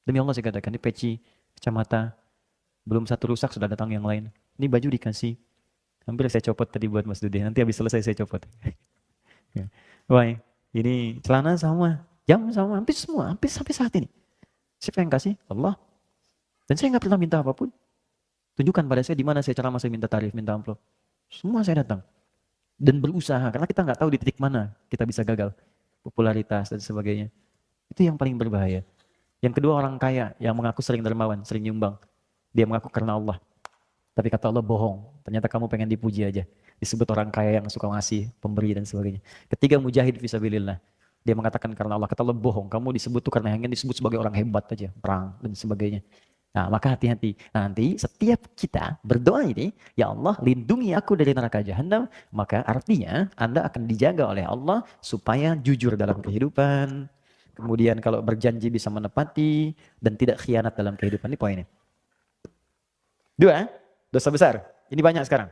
S1: Demi Allah saya katakan, ini peci, kacamata, belum satu rusak sudah datang yang lain. Ini baju dikasih. Hampir saya copot tadi buat Mas Dude. Nanti habis selesai saya copot. Wah, ini celana sama, jam sama, hampir semua, hampir sampai saat ini. Siapa yang kasih? Allah. Dan saya nggak pernah minta apapun. Tunjukkan pada saya di mana saya ceramah, saya minta tarif, minta amplop. Semua saya datang. Dan berusaha, karena kita nggak tahu di titik mana kita bisa gagal. Popularitas dan sebagainya. Itu yang paling berbahaya. Yang kedua orang kaya yang mengaku sering dermawan, sering nyumbang. Dia mengaku karena Allah. Tapi kata Allah bohong. Ternyata kamu pengen dipuji aja. Disebut orang kaya yang suka ngasih, pemberi dan sebagainya. Ketiga mujahid fisabilillah. Dia mengatakan karena Allah. Kata Allah bohong. Kamu disebut tuh karena hanya disebut sebagai orang hebat aja. Perang dan sebagainya. Nah maka hati-hati. Nanti setiap kita berdoa ini, ya Allah lindungi aku dari neraka jahanam. Maka artinya Anda akan dijaga oleh Allah supaya jujur dalam kehidupan. Kemudian kalau berjanji bisa menepati dan tidak khianat dalam kehidupan. Ini poinnya. 2, dosa besar. Ini banyak sekarang.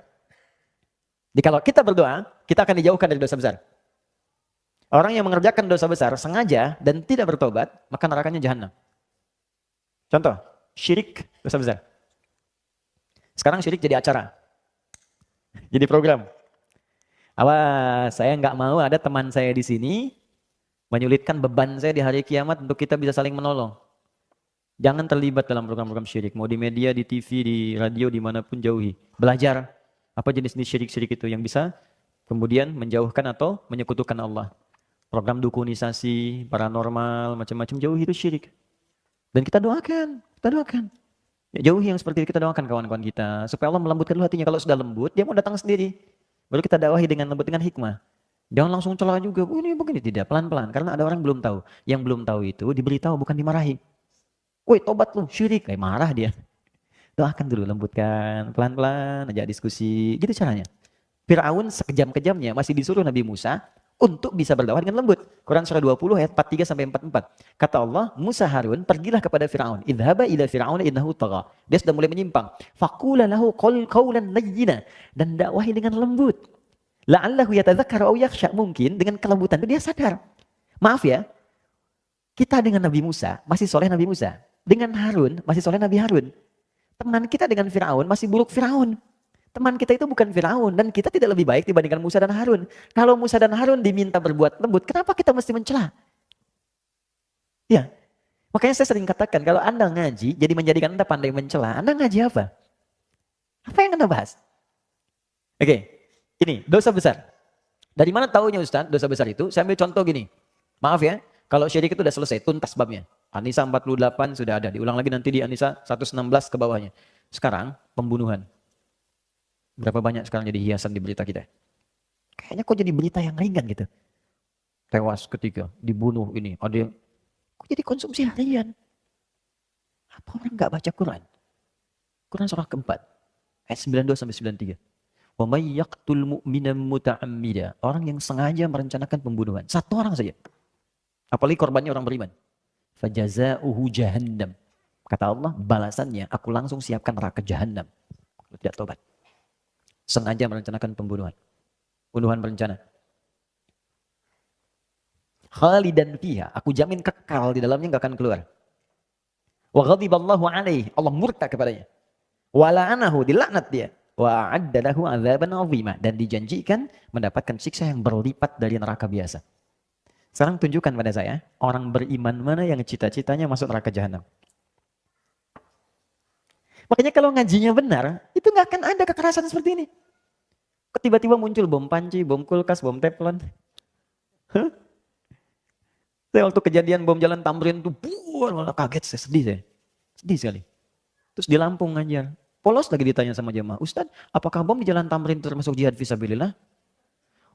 S1: Jadi kalau kita berdoa, kita akan dijauhkan dari dosa besar. Orang yang mengerjakan dosa besar sengaja dan tidak bertobat, maka nerakanya jahanam. Contoh, syirik dosa besar. Sekarang syirik jadi acara. Jadi program. Awas, saya nggak mau ada teman saya di sini menyulitkan beban saya di hari kiamat untuk kita bisa saling menolong. Jangan terlibat dalam program-program syirik. Mau di media, di TV, di radio, dimanapun jauhi. Belajar apa jenis-jenis syirik-syirik itu yang bisa Kemudian menjauhkan atau menyekutukan Allah. Program dukunisasi, paranormal, macam-macam, jauhi itu syirik. Dan kita doakan. Ya, jauhi yang seperti itu, kita doakan kawan-kawan kita. Supaya Allah melembutkan dulu hatinya. Kalau sudah lembut, dia mau datang sendiri. Baru kita dakwahi dengan lembut, dengan hikmah. Jangan langsung celah juga, ini begini, tidak. Pelan-pelan, karena ada orang belum tahu. Yang belum tahu itu diberitahu, bukan dimarahi. Woi, tobat lu, syirik. Kayak marah dia. Doakan dulu, lembutkan, pelan-pelan, ajak diskusi. Gitu caranya. Fir'aun sekejam-kejamnya masih disuruh Nabi Musa untuk bisa berdakwah dengan lembut. Quran surah 20 ayat 43 sampai 44. Kata Allah, Musa Harun, pergilah kepada Fir'aun. Idhaba ila Fir'aun innahu tagha. Dia sudah mulai menyimpang. Faqula lahu qawlan layyina, dan dakwahi dengan lembut. La'allahu yatadzakkar aw yakhsha, mungkin dengan kelembutan itu dia sadar. Maaf ya. Kita dengan Nabi Musa masih soleh Nabi Musa. Dengan Harun masih soleh Nabi Harun. Teman kita dengan Fir'aun masih buruk Fir'aun. Teman kita itu bukan Fir'aun, dan kita tidak lebih baik dibandingkan Musa dan Harun. Kalau Musa dan Harun diminta berbuat lembut, kenapa kita mesti mencela? Ya, makanya saya sering katakan, kalau Anda ngaji, jadi menjadikan Anda pandai mencela, Anda ngaji apa? Apa yang Anda bahas? Oke, ini dosa besar. Dari mana taunya Ustaz dosa besar itu? Saya ambil contoh gini. Maaf ya, kalau syirik itu udah selesai, tuntas babnya. An-Nisa 48 sudah ada, diulang lagi nanti di An-Nisa 116 ke bawahnya. Sekarang, pembunuhan. Berapa banyak sekarang jadi hiasan di berita kita? Kayaknya kok jadi berita yang ringan gitu. Tewas ketika dibunuh ini. Ada yang, kok jadi konsumsi harian? Apa orang nggak baca Quran? Quran surah keempat. Ayat 92 sampai 93. Wa may yaqtul mu'mina muta'ammida. Orang yang sengaja merencanakan pembunuhan. Satu orang saja. Apalagi korbannya orang beriman. Fajaza'uhu jahannam. Kata Allah, balasannya aku langsung siapkan neraka jahannam. Kalau tidak tobat. Sengaja merencanakan pembunuhan. Pembunuhan berencana. Khalidan fiha, aku jamin kekal di dalamnya, enggak akan keluar. Wa ghadiballahu alaihi, Allah murka kepadanya. Wa la'anahu, dilaknat dia. Wa a'adda lahu 'adzaban 'azima, dan dijanjikan mendapatkan siksa yang berlipat dari neraka biasa. Sekarang tunjukkan pada saya, orang beriman mana yang cita-citanya masuk neraka jahanam. Makanya kalau ngajinya benar, itu nggak akan ada kekerasan seperti ini. Tiba-tiba muncul bom panci, bom kulkas, bom teflon. Saya waktu kejadian bom jalan Tamrin itu, malah kaget, saya sedih saya. Sedih sekali. Terus di Lampung ngajar. Polos lagi ditanya sama jemaah, Ustadz, apakah bom di jalan Tamrin itu termasuk jihad fisabilillah?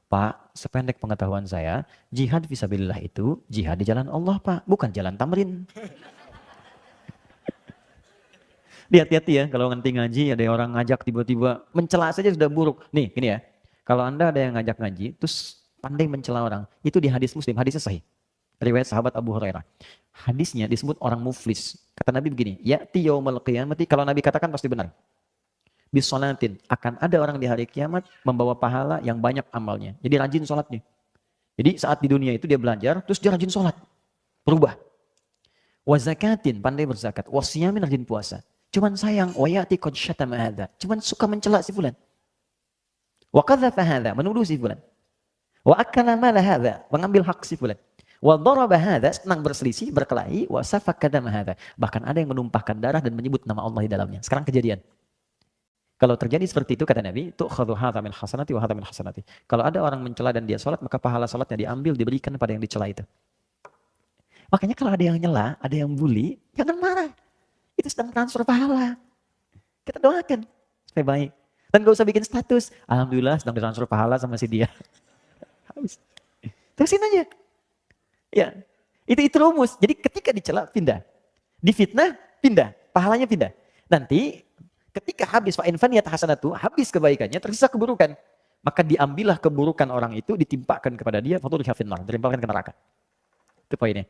S1: Pak, sependek pengetahuan saya, jihad fisabilillah itu jihad di jalan Allah, Pak, bukan jalan Tamrin. Hati-hati ya, kalau nanti ngaji ada orang ngajak tiba-tiba mencela saja sudah buruk. Nih, gini ya. Kalau Anda ada yang ngajak ngaji, terus pandai mencela orang, itu di hadis Muslim, hadisnya sahih. Riwayat sahabat Abu Hurairah. Hadisnya disebut orang muflis. Kata Nabi begini, ya'ti yaumal qiyamati, kalau Nabi katakan pasti benar. Bisolatin, akan ada orang di hari kiamat membawa pahala yang banyak amalnya. Jadi rajin sholatnya. Jadi saat di dunia itu dia belajar, terus dia rajin sholat. Berubah. Wa zakatin, pandai berzakat. Wa siyamin, rajin puasa. Cuman sayang, wa ya'ti qad syatama hadza. Cuman suka mencela si fulan. Wa qadzafa hadza, menuduh si fulan. Wa akala mala hadza, mengambil hak si fulan. Wa daraba hadza, senang berselisih, berkelahi, wa safaka dama hadza. Bahkan ada yang menumpahkan darah dan menyebut nama Allah di dalamnya. Sekarang kejadian. Kalau terjadi seperti itu kata Nabi, tu'khadhu hadza min hasanati wa hadza min hasanati. Kalau ada orang mencela dan dia salat, maka pahala salatnya diambil diberikan pada yang dicela itu. Makanya kalau ada yang nyela, ada yang bully, jangan marah. Itu sedang transfer pahala. Kita doakan supaya baik. Dan gak usah bikin status. Alhamdulillah sedang transfer pahala sama si dia. Habis. Terusin aja. Ya, itu rumus. Jadi ketika dicela, pindah. Difitnah, pindah. Pahalanya pindah. Nanti ketika habis fa'in faniyat hasanatu, habis kebaikannya, tersisa keburukan. Maka diambillah keburukan orang itu, ditimpakan kepada dia, faturiha finnar, ditimpakan ke neraka. Itu poinnya.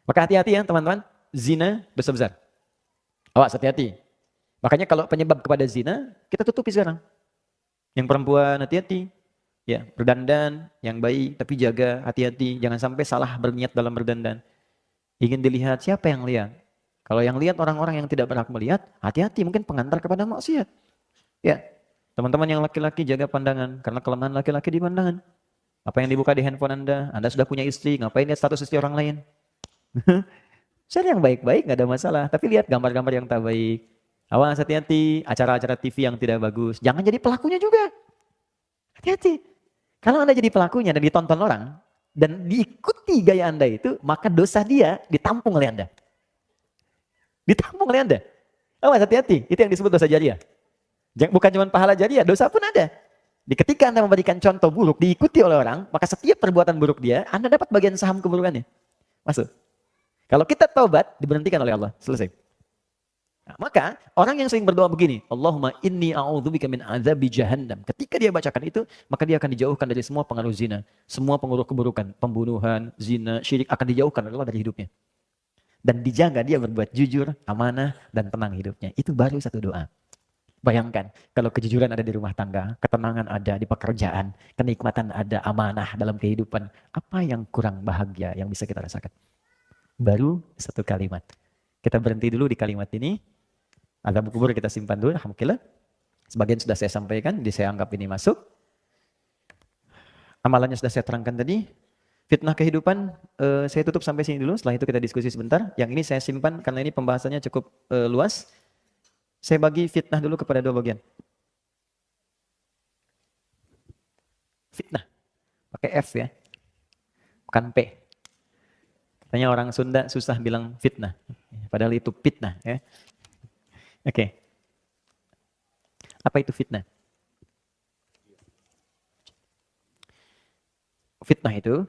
S1: Maka hati-hati ya teman-teman. Zina dosa besar. Awas, hati-hati. Makanya kalau penyebab kepada zina, kita tutupi sekarang. Yang perempuan hati-hati. Ya, berdandan yang baik, tapi jaga, hati-hati. Jangan sampai salah berniat dalam berdandan. Ingin dilihat, siapa yang lihat? Kalau yang lihat orang-orang yang tidak berhak melihat, hati-hati, mungkin pengantar kepada maksiat. Ya, teman-teman yang laki-laki jaga pandangan, karena kelemahan laki-laki di pandangan. Apa yang dibuka di handphone Anda sudah punya istri, ngapain lihat status istri orang lain? Share yang baik-baik, gak ada masalah. Tapi lihat gambar-gambar yang tak baik. Awas, hati-hati. Acara-acara TV yang tidak bagus. Jangan jadi pelakunya juga. Hati-hati. Kalau Anda jadi pelakunya dan ditonton orang, dan diikuti gaya Anda itu, maka dosa dia ditampung oleh Anda. Ditampung oleh Anda. Awas, hati-hati, itu yang disebut dosa jariah. Bukan cuma pahala jariah, dosa pun ada. Ketika Anda memberikan contoh buruk, diikuti oleh orang, maka setiap perbuatan buruk dia, Anda dapat bagian saham keburukannya. Masuk. Kalau kita taubat, diberhentikan oleh Allah. Selesai. Nah, maka orang yang sering berdoa begini, Allahumma inni a'udzubika min azabi jahannam. Ketika dia bacakan itu, maka dia akan dijauhkan dari semua pengaruh zina, semua pengaruh keburukan, pembunuhan, zina, syirik akan dijauhkan oleh Allah dari hidupnya. Dan dijaga dia berbuat jujur, amanah, dan tenang hidupnya. Itu baru satu doa. Bayangkan, kalau kejujuran ada di rumah tangga, ketenangan ada di pekerjaan, kenikmatan ada, amanah dalam kehidupan, apa yang kurang bahagia yang bisa kita rasakan? Baru satu kalimat. Kita berhenti dulu di kalimat ini. Azab kubur kita simpan dulu, alhamdulillah. Sebagian sudah saya sampaikan, jadi saya anggap ini masuk. Amalannya sudah saya terangkan tadi. Fitnah kehidupan, saya tutup sampai sini dulu. Setelah itu kita diskusi sebentar. Yang ini saya simpan karena ini pembahasannya cukup luas. Saya bagi fitnah dulu kepada dua bagian. Fitnah, pakai F ya, bukan P. Katanya orang Sunda susah bilang fitnah, padahal itu fitnah ya. Oke. Apa itu fitnah? Fitnah itu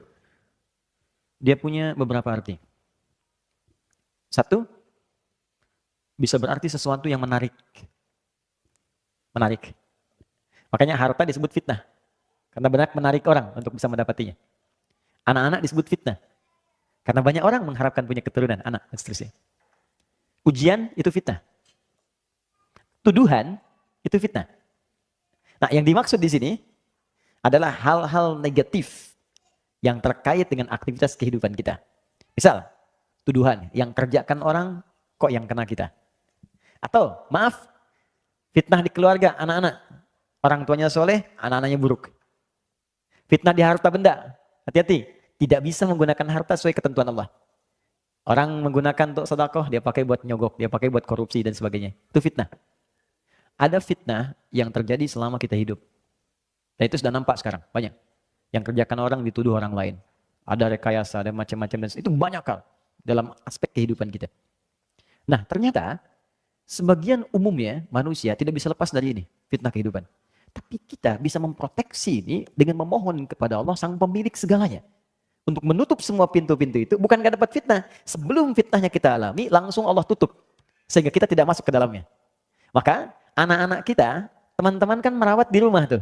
S1: dia punya beberapa arti. Satu, bisa berarti sesuatu yang menarik. Menarik. Makanya harta disebut fitnah. Karena banyak menarik orang untuk bisa mendapatinya. Anak-anak disebut fitnah. Karena banyak orang mengharapkan punya keturunan, anak, dan seterusnya. Ujian itu fitnah. Tuduhan itu fitnah. Nah, yang dimaksud di sini adalah hal-hal negatif yang terkait dengan aktivitas kehidupan kita. Misal, tuduhan yang kerjakan orang kok yang kena kita. Atau, maaf, fitnah di keluarga, anak-anak. Orang tuanya soleh, anak-anaknya buruk. Fitnah di harta benda, hati-hati. Tidak bisa menggunakan harta sesuai ketentuan Allah. Orang menggunakan untuk sedekah, dia pakai buat nyogok, dia pakai buat korupsi dan sebagainya. Itu fitnah. Ada fitnah yang terjadi selama kita hidup. Dan itu sudah nampak sekarang, banyak. Yang kerjakan orang dituduh orang lain. Ada rekayasa, ada macam-macam. Dan itu banyak hal dalam aspek kehidupan kita. Nah, ternyata sebagian umumnya manusia tidak bisa lepas dari ini, fitnah kehidupan. Tapi kita bisa memproteksi ini dengan memohon kepada Allah sang pemilik segalanya. Untuk menutup semua pintu-pintu itu, bukan gak dapat fitnah. Sebelum fitnahnya kita alami, langsung Allah tutup. Sehingga kita tidak masuk ke dalamnya. Maka anak-anak kita, teman-teman kan merawat di rumah tuh.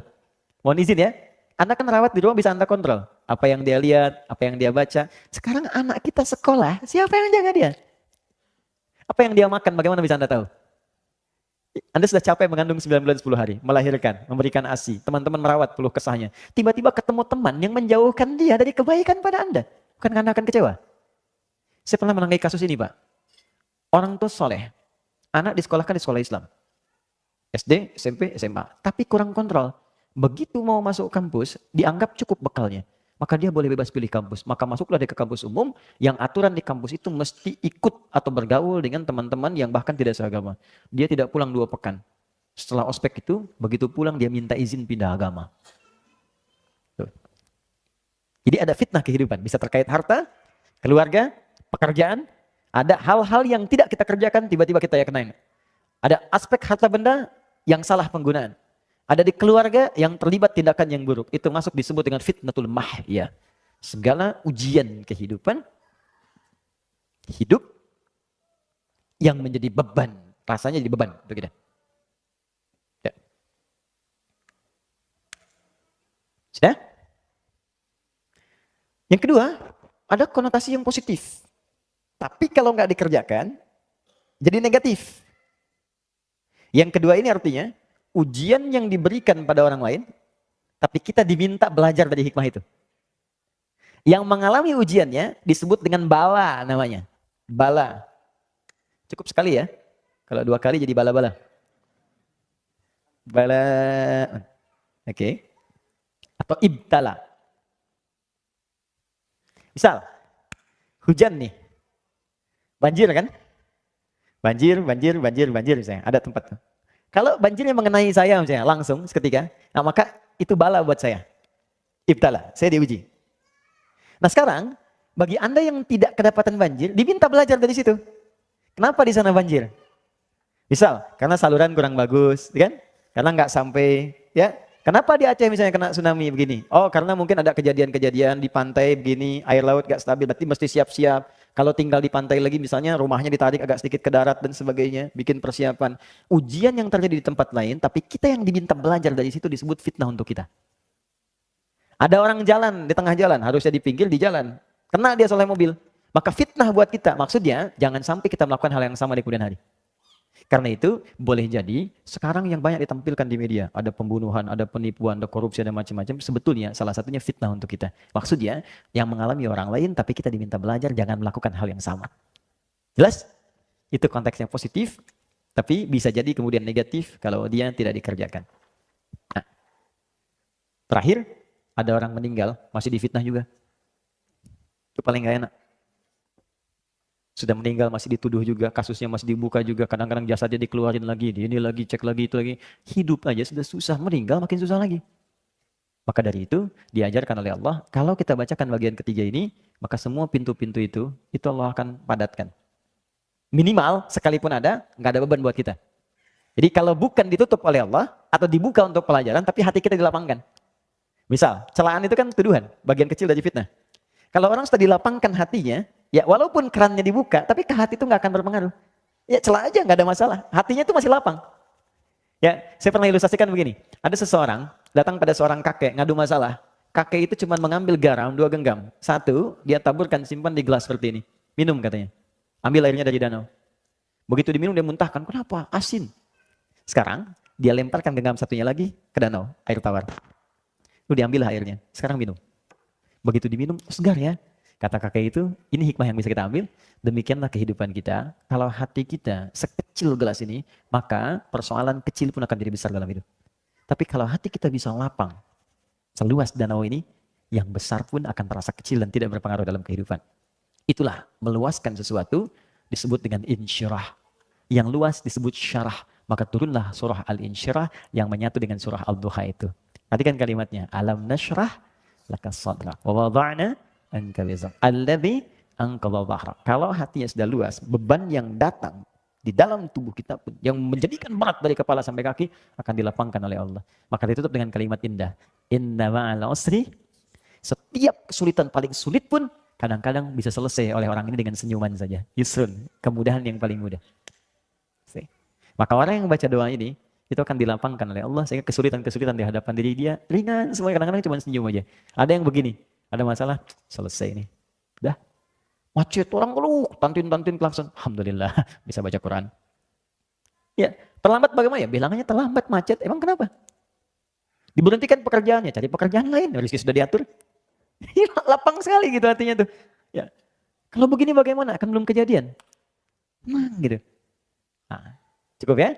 S1: Mohon izin ya, Anda kan merawat di rumah bisa Anda kontrol. Apa yang dia lihat, apa yang dia baca. Sekarang anak kita sekolah, siapa yang jaga dia? Apa yang dia makan, bagaimana bisa Anda tahu? Anda sudah capek mengandung 9 bulan 10 hari, melahirkan, memberikan ASI, teman-teman merawat peluh kesahnya. Tiba-tiba ketemu teman yang menjauhkan dia dari kebaikan pada Anda. Bukan Anda akan kecewa? Saya pernah menangani kasus ini, Pak. Orang tua soleh, anak disekolahkan di sekolah Islam. SD, SMP, SMA. Tapi kurang kontrol. Begitu mau masuk kampus, dianggap cukup bekalnya. Maka dia boleh bebas pilih kampus. Maka masuklah dia ke kampus umum, yang aturan di kampus itu mesti ikut atau bergaul dengan teman-teman yang bahkan tidak seagama. Dia tidak pulang 2 pekan. Setelah ospek itu, begitu pulang dia minta izin pindah agama. Tuh. Jadi ada fitnah kehidupan. Bisa terkait harta, keluarga, pekerjaan. Ada hal-hal yang tidak kita kerjakan, tiba-tiba kita yakin. Ada aspek harta benda yang salah penggunaan. Ada di keluarga yang terlibat tindakan yang buruk. Itu masuk disebut dengan fitnatul mahya. Segala ujian kehidupan, hidup yang menjadi beban. Rasanya jadi beban untuk kita. Ya. Sudah? Yang kedua, ada konotasi yang positif. Tapi kalau nggak dikerjakan, jadi negatif. Yang kedua ini artinya, ujian yang diberikan pada orang lain, tapi kita diminta belajar dari hikmah itu. Yang mengalami ujiannya disebut dengan bala namanya. Bala. Cukup sekali ya. Kalau 2 kali jadi bala-bala. Bala. Oke. Atau ibtala. Misal, hujan nih. Banjir kan? Banjir misalnya. Ada tempat tuh. Kalau banjirnya mengenai saya misalnya langsung seketika, nah maka itu bala buat saya. Ibtala, saya diuji. Nah sekarang, bagi Anda yang tidak kedapatan banjir, diminta belajar dari situ. Kenapa di sana banjir? Misal, karena saluran kurang bagus, kan? Karena nggak sampai, ya. Kenapa di Aceh misalnya kena tsunami begini? Oh, karena mungkin ada kejadian-kejadian di pantai begini, air laut nggak stabil, berarti mesti siap-siap. Kalau tinggal di pantai lagi, misalnya rumahnya ditarik agak sedikit ke darat dan sebagainya, bikin persiapan. Ujian yang terjadi di tempat lain, tapi kita yang diminta belajar dari situ disebut fitnah untuk kita. Ada orang jalan di tengah jalan, harusnya di pinggir di jalan. Kena dia oleh mobil. Maka fitnah buat kita. Maksudnya, jangan sampai kita melakukan hal yang sama di kemudian hari. Karena itu boleh jadi sekarang yang banyak ditampilkan di media, ada pembunuhan, ada penipuan, ada korupsi, ada macam-macam, sebetulnya salah satunya fitnah untuk kita. Maksudnya yang mengalami orang lain tapi kita diminta belajar jangan melakukan hal yang sama. Jelas? Itu konteks yang positif, tapi bisa jadi kemudian negatif kalau dia tidak dikerjakan. Nah, terakhir, ada orang meninggal masih difitnah juga. Itu paling gak enak. Sudah meninggal masih dituduh juga, kasusnya masih dibuka juga, kadang-kadang jasadnya dikeluarin lagi, ini lagi, cek lagi, itu lagi. Hidup aja sudah susah, meninggal makin susah lagi. Maka dari itu, diajarkan oleh Allah, kalau kita bacakan bagian ketiga ini, maka semua pintu-pintu itu Allah akan padatkan. Minimal, sekalipun ada, nggak ada beban buat kita. Jadi kalau bukan ditutup oleh Allah, atau dibuka untuk pelajaran, tapi hati kita dilapangkan. Misal, celaan itu kan tuduhan, bagian kecil dari fitnah. Kalau orang sudah dilapangkan hatinya, ya walaupun kerannya dibuka, tapi ke hati itu nggak akan berpengaruh. Ya celah aja nggak ada masalah. Hatinya itu masih lapang. Ya, saya pernah ilustrasikan begini. Ada seseorang datang pada seorang kakek ngadu masalah. Kakek itu cuma mengambil garam 2 genggam. 1, dia taburkan simpan di gelas seperti ini. Minum katanya. Ambil airnya dari danau. Begitu diminum dia muntahkan. Kenapa? Asin. Sekarang dia lemparkan genggam satunya lagi ke danau, air tawar. Lalu diambil airnya. Sekarang minum. Begitu diminum, segar ya. Kata kakek itu, ini hikmah yang bisa kita ambil. Demikianlah kehidupan kita. Kalau hati kita sekecil gelas ini, maka persoalan kecil pun akan jadi besar dalam hidup. Tapi kalau hati kita bisa lapang, seluas danau ini, yang besar pun akan terasa kecil dan tidak berpengaruh dalam kehidupan. Itulah meluaskan sesuatu disebut dengan insyirah. Yang luas disebut syarah. Maka turunlah surah Al-Insyirah yang menyatu dengan surah Al-Duha itu. Perhatikan kalimatnya. Alam nasyrah laka sadrak. Wa wada'na anka wizrak. Alladzi anqadha dhahrak. Kalau hatinya sudah luas, beban yang datang di dalam tubuh kita pun yang menjadikan berat dari kepala sampai kaki akan dilapangkan oleh Allah. Maka ditutup dengan kalimat indah. Inna ma'al usri. Setiap kesulitan paling sulit pun kadang-kadang bisa selesai oleh orang ini dengan senyuman saja. Yusrun, kemudahan yang paling mudah. Maka orang yang baca doa ini itu akan dilapangkan oleh Allah sehingga kesulitan-kesulitan di hadapan diri dia ringan semua, kadang-kadang cuma senyum aja. Ada yang begini, ada masalah, selesai ini. Udah. Macet orang ngeluh, tantin klakson. Alhamdulillah bisa baca Quran. Ya, terlambat bagaimana ya? Bilangannya terlambat macet. Emang kenapa? Diberhentikan pekerjaannya, cari pekerjaan lain. Rezeki sudah diatur. Lapang sekali gitu hatinya tuh. Ya. Kalau begini bagaimana? Akan belum kejadian. Gitu. Nah, cukup ya?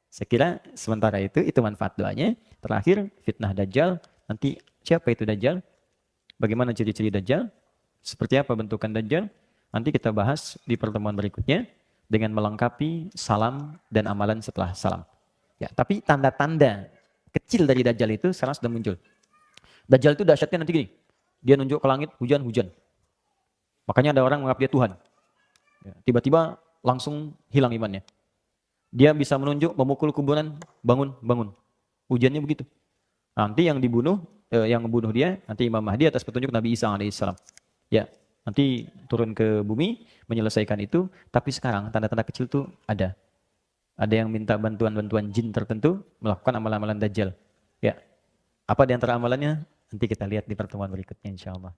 S1: Saya kira sementara itu manfaat doanya. Terakhir, fitnah Dajjal. Nanti siapa itu Dajjal? Bagaimana ciri-ciri Dajjal? Seperti apa bentukan Dajjal? Nanti kita bahas di pertemuan berikutnya dengan melengkapi salam dan amalan setelah salam. Ya, tapi tanda-tanda kecil dari Dajjal itu sekarang sudah muncul. Dajjal itu dahsyatnya nanti gini. Dia nunjuk ke langit, hujan-hujan. Makanya ada orang menganggap dia Tuhan. Ya, tiba-tiba langsung hilang imannya. Dia bisa menunjuk, memukul kuburan, bangun. Hujannya begitu. Nanti yang dibunuh, yang membunuh dia, nanti Imam Mahdi atas petunjuk Nabi Isa alaihissalam. Ya, nanti turun ke bumi, menyelesaikan itu. Tapi sekarang tanda-tanda kecil tuh ada. Ada yang minta bantuan jin tertentu, melakukan amalan-amalan Dajjal. Ya, apa di antara amalannya? Nanti kita lihat di pertemuan berikutnya insya Allah.